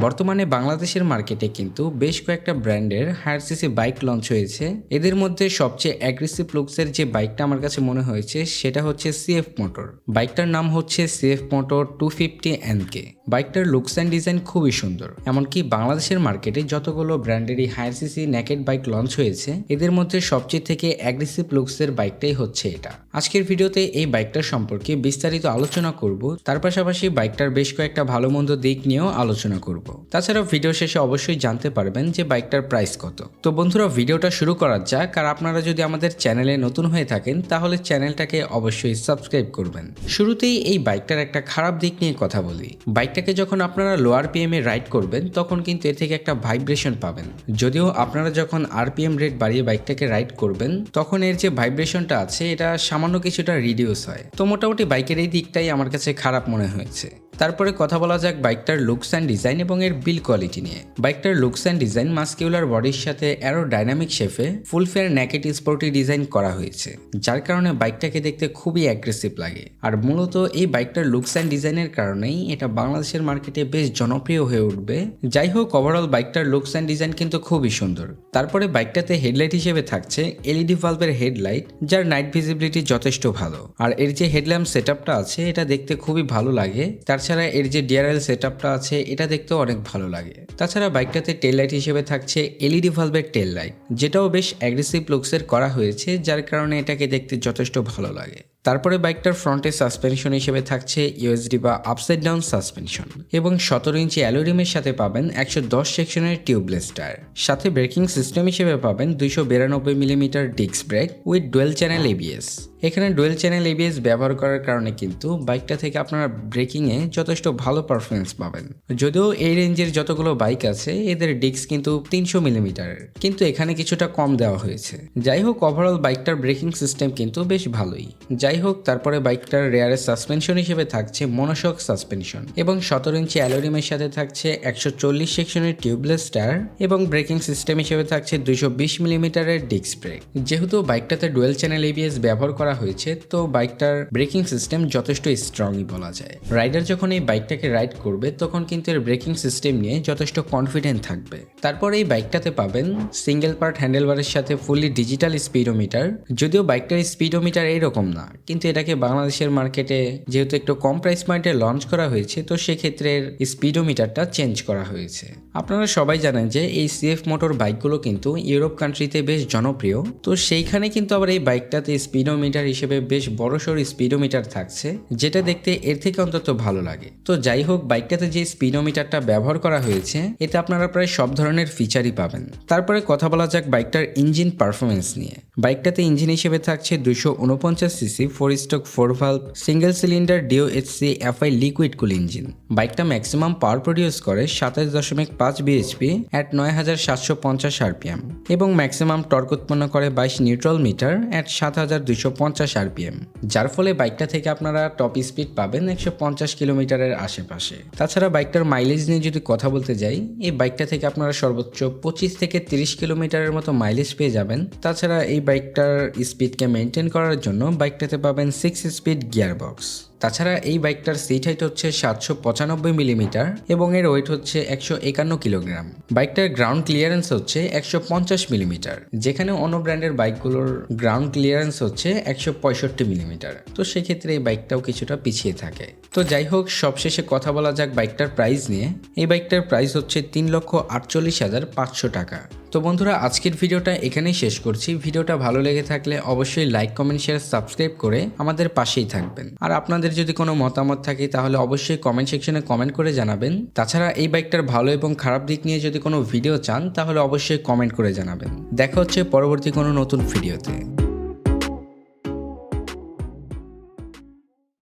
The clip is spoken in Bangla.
বর্তমানে বাংলাদেশের মার্কেটে কিন্তু বেশ কয়েকটা ব্র্যান্ডের হায়ার সিসি বাইক লঞ্চ হয়েছে। এদের মধ্যে সবচেয়ে অ্যাগ্রেসিভ লুকসের যে বাইকটা আমার কাছে মনে হয়েছে সেটা হচ্ছে সিএফ মোটর। বাইকটার নাম হচ্ছে সিএফ মোটর 250 NK। বাইকটার লুকস অ্যান্ড ডিজাইন খুবই সুন্দর। এমনকি বাংলাদেশের মার্কেটে যতগুলো ব্র্যান্ডেরই higher CC naked bike launch হয়েছে এদের মধ্যে সবচেয়ে থেকে অ্যাগ্রেসিভ লুকসের বাইকটাই হচ্ছে এটা। আজকের ভিডিওতে এই বাইকটার সম্পর্কে বিস্তারিত আলোচনা করব, তার পাশাপাশি বাইকটার বেশ কয়েকটা ভালো মন্দ দিক নিয়েও আলোচনা করব। তাছাড়াও ভিডিও শেষে অবশ্যই জানতে পারবেন যে বাইকটার প্রাইস কত। তো বন্ধুরা, ভিডিওটা শুরু করা যাক। আর আপনারা যদি আমাদের চ্যানেলে নতুন হয়ে থাকেন তাহলে চ্যানেলটাকে অবশ্যই সাবস্ক্রাইব করবেন। শুরুতেই এই বাইকটার একটা খারাপ দিক নিয়ে কথা বলি। বাইকটাকে যখন আপনারা লোয়ার পিএম এ রাইড করবেন তখন কিন্তু এর থেকে একটা ভাইব্রেশন পাবেন। যদিও আপনারা যখন আরপিএম রেট বাড়িয়ে বাইকটাকে রাইড করবেন তখন এর যে ভাইব্রেশনটা আছে এটা সামান্য কিছুটা রিডিউস হয়। তো মোটামুটি বাইকের এই দিকটাই আমার কাছে খারাপ মনে হয়েছে। তারপরে কথা বলা যাক বাইকটার লুকস অ্যান্ড ডিজাইন এবং এর বিল কোয়ালিটি নিয়ে। বাইকটার লুকস অ্যান্ড ডিজাইন মাস্কিউলার বডির সাথে অ্যারো ডাইনামিক শেপে ফুল ফেয়ার নেকেড স্পোর্টি ডিজাইন করা হয়েছে, যার কারণে বাইকটাকে দেখতে খুবই অ্যাগ্রেসিভ লাগে। আর মূলত এই বাইকটার লুকস অ্যান্ড ডিজাইনের কারণেই এটা বাংলাদেশের মার্কেটে বেশ জনপ্রিয় হয়ে উঠবে। যাই হোক, ওভারঅল বাইকটার লুকস অ্যান্ড ডিজাইন কিন্তু খুবই সুন্দর। তারপরে বাইকটাতে হেডলাইট হিসেবে থাকছে এলইডি ভালভের হেডলাইট, যার নাইট ভিজিবিলিটি যথেষ্ট ভালো। আর এর যে হেডল্যাম্প সেটআপটা আছে এটা দেখতে খুবই ভালো লাগে। তাছাড়া এর যে ডিআরএল সেটআপটা আছে এটা দেখতেও অনেক ভালো লাগে। তাছাড়া বাইকটাতে টেল লাইট হিসেবে থাকছে এলইডি ভালভের টেল লাইট, যেটাও বেশ অ্যাগ্রেসিভ লুকসের করা হয়েছে, যার কারণে এটাকে দেখতে যথেষ্ট ভালো লাগে। তারপরে বাইকটার ফ্রন্টে সাসপেনশন হিসেবে থাকছে ইউএসডি বা আপসাইড ডাউন সাসপেনশন এবং 17 ইঞ্চি অ্যালুরিমের সাথে পাবেন 110 সেকশনের টিউবলেস টায়ার। সাথে ব্রেকিং সিস্টেম হিসেবে পাবেন 292 millimetre disc brake with dual channel ABS. এখানে ডুয়েল চ্যানেল এবিএস ব্যবহার করার কারণে কিন্তু বাইকটা থেকে আপনারা ব্রেকিংয়ে যথেষ্ট ভালো পারফরমেন্স পাবেন। যদিও এই রেঞ্জের যতগুলো বাইক আছে এদের ডিস্ক কিন্তু 300 মিলিমিটারের, কিন্তু এখানে কিছুটা কম দেওয়া হয়েছে। যাই হোক, ওভারঅল বাইকটার ব্রেকিং সিস্টেম কিন্তু বেশ ভালোই। যাই হোক, তারপরে বাইকটার রেয়ারের সাসপেনশন হিসেবে থাকছে মনোশক সাসপেনশন এবং 17 ইঞ্চি অ্যালুরিমের সাথে থাকছে 140 সেকশনের টিউবলেস টায়ার এবং ব্রেকিং সিস্টেম হিসেবে থাকছে 220 মিলিমিটারের ডিস্ক ব্রেক। যেহেতু বাইকটাতে ডুয়েল চ্যানেল এবিএস ব্যবহার করা হয়েছে তো বাইকটার ব্রেকিং সিস্টেম যথেষ্ট স্ট্রংই বলা যায়। রাইডার যখন এই বাইকটাকে রাইড করবে তখন কিন্তু এর ব্রেকিং সিস্টেম নিয়ে যথেষ্ট কনফিডেন্ট থাকবে। তারপর এই বাইকটাতে পাবেন সিঙ্গেল পার্ট হ্যান্ডেলবারের সাথে ফুললি ডিজিটাল স্পিডোমিটার। যদিও বাইকটার স্পিডোমিটার এইরকম না, কিন্তু এটাকে বাংলাদেশের মার্কেটে যেহেতু একটু কম প্রাইস পয়েন্টে লঞ্চ করা হয়েছে তো সেক্ষেত্রে স্পিডোমিটারটা চেঞ্জ করা হয়েছে। আপনারা সবাই জানেন যে এই সিএফ মোটর বাইকগুলো কিন্তু ইউরোপ কান্ট্রিতে বেশ জনপ্রিয়। তো সেইখানে কিন্তু আবার এই বাইকটাতে স্পিডোমিটার হিসেবে বেশ বড়সড় স্পিডোমিটার থাকছে, যেটা দেখতে এর থেকে অন্তত ভালো লাগে। তো যাই হোক, বাইকটাতে যে স্পিডোমিটারটা ব্যবহার করা হয়েছে এতে আপনারা প্রায় সব ধরনের ফিচারই পাবেন। তারপরে কথা বলা যাক বাইকটার ইঞ্জিন পারফরমেন্স নিয়ে। বাইকটাতে ইঞ্জিন হিসেবে থাকছে 249 CC 4 stroke 4 valve single cylinder ডিওএইচসি FI liquid কুল ইঞ্জিন। বাইকটা ম্যাক্সিমাম পাওয়ার প্রডিউস করে 27.5 বিএইচপি এট 9750 আরপিএম এবং ম্যাক্সিমাম টর্ক উৎপন্ন করে 22 নিউট্রাল মিটার এট 7250 আরপিএম, যার ফলে বাইকটা থেকে আপনারা টপ স্পিড পাবেন 150 কিলোমিটারের আশেপাশে। তাছাড়া বাইকটার মাইলেজ নিয়ে যদি কথা বলতে যাই, এই বাইকটা থেকে আপনারা সর্বোচ্চ 25 থেকে 30 কিলোমিটারের মতো মাইলেজ পেয়ে যাবেন। তাছাড়া এই বাইকটার স্পিডকে মেনটেন করার জন্য বাইকটাতে পাবেন 6 স্পিড গিয়ার বক্স। তাছাড়া এই বাইকটার সিট হাইট হচ্ছে 795 মিলিমিটার এবং এর ওয়েট হচ্ছে 151 কিলোগ্রাম। বাইকটার গ্রাউন্ড ক্লিয়ারেন্স হচ্ছে 150 মিলিমিটার, যেখানে অন্য ব্র্যান্ডের বাইকগুলোর গ্রাউন্ড ক্লিয়ারেন্স হচ্ছে 165 মিলিমিটার। তো সেক্ষেত্রে এই বাইকটাও কিছুটা পিছিয়ে থাকে। তো যাই হোক, সবশেষে কথা বলা যাক বাইকটার প্রাইস নিয়ে। এই বাইকটার প্রাইস হচ্ছে 3,48,500 টাকা। তো বন্ধুরা, আজকের ভিডিওটা এখানেই শেষ করছি। ভিডিওটা ভালো লেগে থাকলে অবশ্যই লাইক, কমেন্ট, শেয়ার, সাবস্ক্রাইব করে আমাদের পাশেই থাকবেন। আর আপনাদের যদি কোনো মতামত থাকে তাহলে অবশ্যই কমেন্ট সেকশনে কমেন্ট করে জানাবেন। তাছাড়া এই বাইকটার ভালো এবং খারাপ দিক নিয়ে যদি কোনো ভিডিও চান তাহলে অবশ্যই কমেন্ট করে জানাবেন। দেখা হচ্ছে পরবর্তী কোনো নতুন ভিডিওতে।